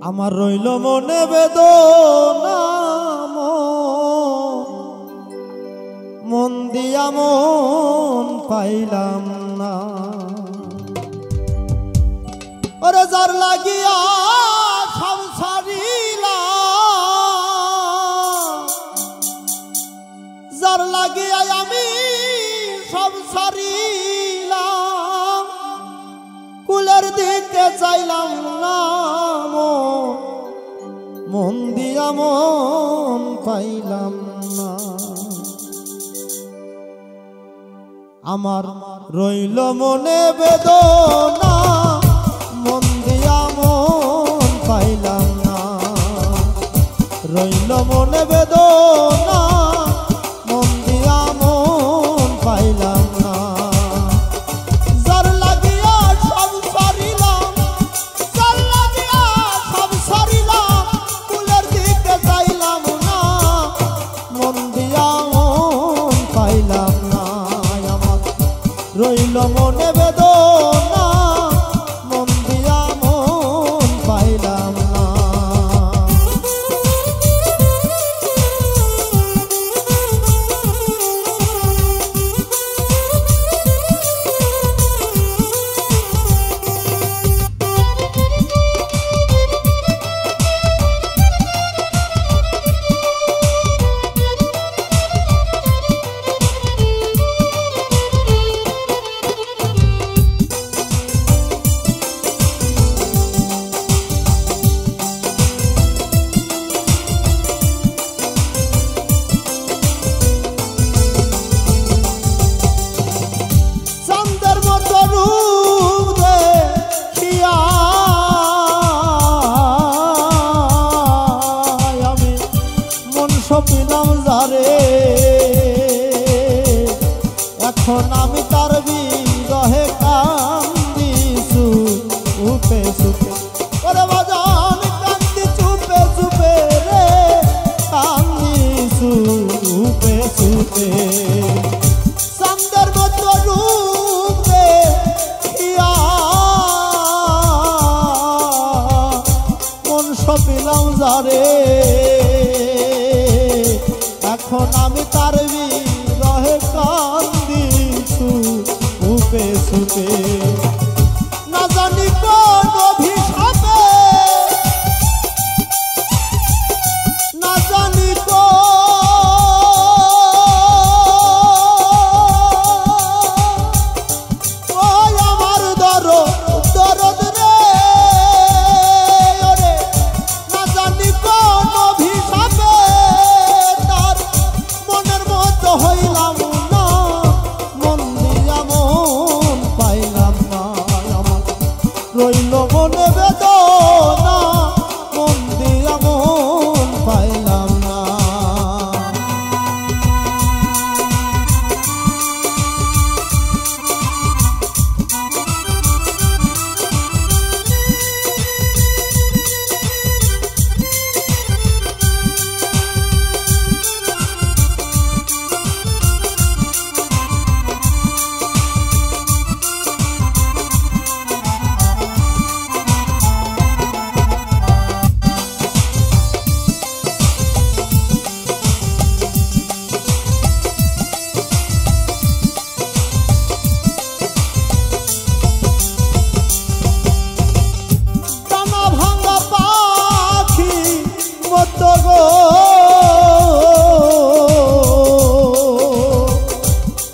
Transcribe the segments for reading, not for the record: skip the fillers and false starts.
আমার রইল মনে বেদনা মন দিয়া মন পাইলাম না। ওরে যার লাগিয়া সব ছাড়িলাম, যার লাগিয়া আমি সব ছাড়িলাম, কুলের দিকে চাইলাম না, মন দিয়া মন পাইলাম না। আমার রইল মনে বেদনা মন দিয়া মন পাইলাম না, রইল মনে বেদনা মন দিয়া মন পাইলাম না। যার লাগিয়া সব ছাড়িলাম, যার লাগিয়া সব ছাড়িলাম, কুলের দিকে যাইলাম না, মন দিয়া মন পাইলাম না। আমার রইল মনে বেদনা মন দিয়া মন পাইলাম না। সপিলাম যারে এখন আমি তার বিরহে কান্দি চুপে চুপে, ওরে বাজান কান্দি চুপে চুপে রে, কান্দি চুপে চুপে। চাঁদের মতো রূপ দেখিয়া মন সপিলাম যারে এখন আমি তার বিরহে কান্দি চুপে চুপে। না জানি কোন অভিশাপে, না জানি ওই আমার দরদ রে, ওরে না জানি কোন অভিশাপে হইলাম না, মন দিয়া মন পাইলাম না। আমার রইল মনে বেদনা মন দিয়া মন পাইলাম না।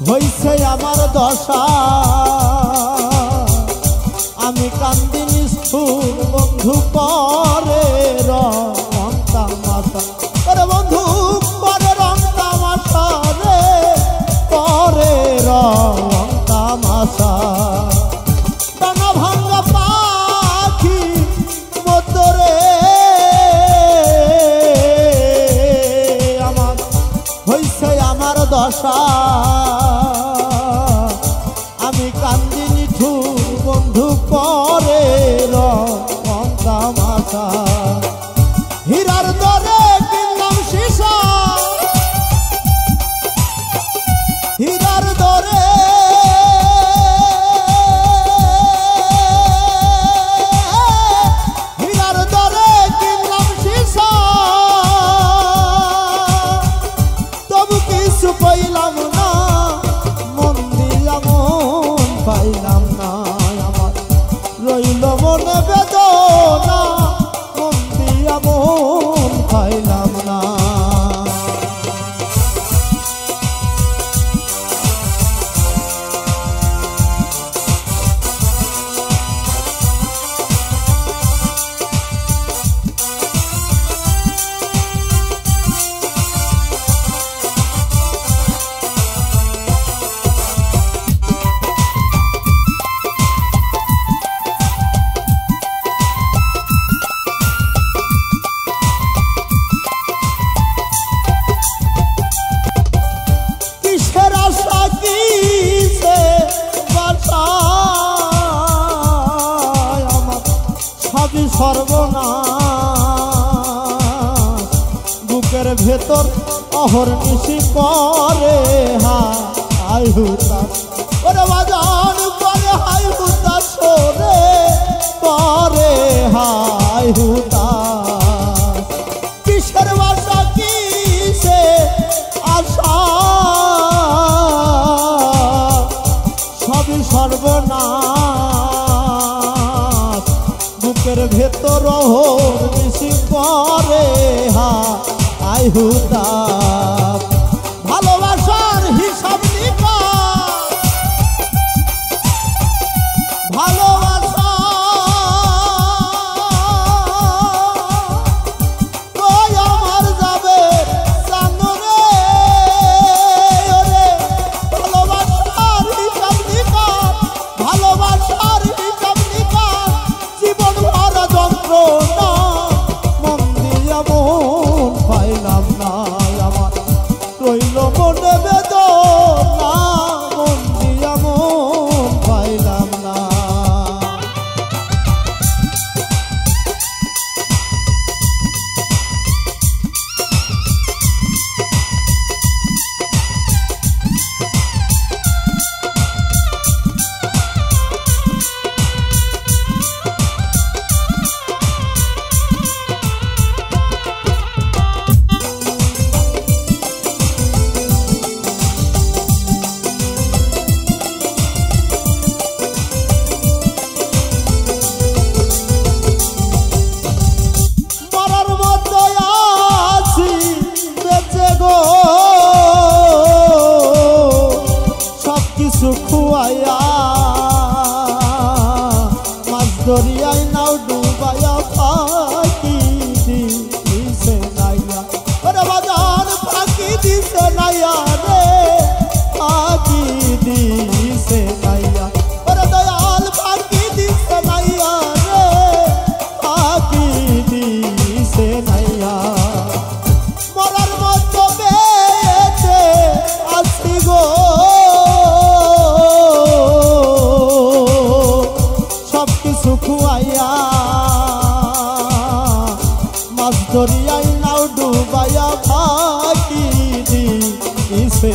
হইছে আমার দশা আমি কান্দি নিষ্ঠুর বন্ধু পরে রং তামাশা, ওরে বন্ধু পরে রং তামাশা রে, পরে রং তামাশা। টানা ভাঙ্গা পাখি মতো রে আমার হইছে আমার দশা আমি কান্দি নিঠুর বন্ধু পরে রং তামাশা। হীরার দরে কিনলাম সীসা, হীরার দরে হীরার দরে সর্বনাশ বুকের ভেতর অহর্নিশি করে হাই হুতাশ ওরে বাজান করে হাই হুতাশ রে করে হাই হুতাশ কিসের বাসা কিসে আশা সবই সর্বনাশ বুকের ভেতর অহর্নিশি করে হাই হুতাশ ভালোবাসার হিসাব নিকাশ ভালোবাসা ওই আমার যাবে চাঁদরে ওরে ভালোবাসার হিসাব নিকাশ ভালোবাসার হিসাব নিকাশ জীবন ভরা যন্ত্রণা মন দিয়া মন পাইলাম না আমার রইল মনে বেদনা মন দিয়া মন পাইলাম না খুয়াইয়া মাছ দরিয়ায় নাও ডুবাইয়া ফাঁকি দিছে নাইয়া ওরে বাজার ফাঁকি দিছে নাইয়া রে ফাঁকি দিছে নাইয়া ওরে দয়াল ফাঁকি দিছে নাইয়া রে ফাঁকি দিছে নাইয়া মরার মতো বেঁচে আসি গো খুয়াইয়া মাছ দরিয়ায় নাও ডুবাইয়া ফাঁকি দিছে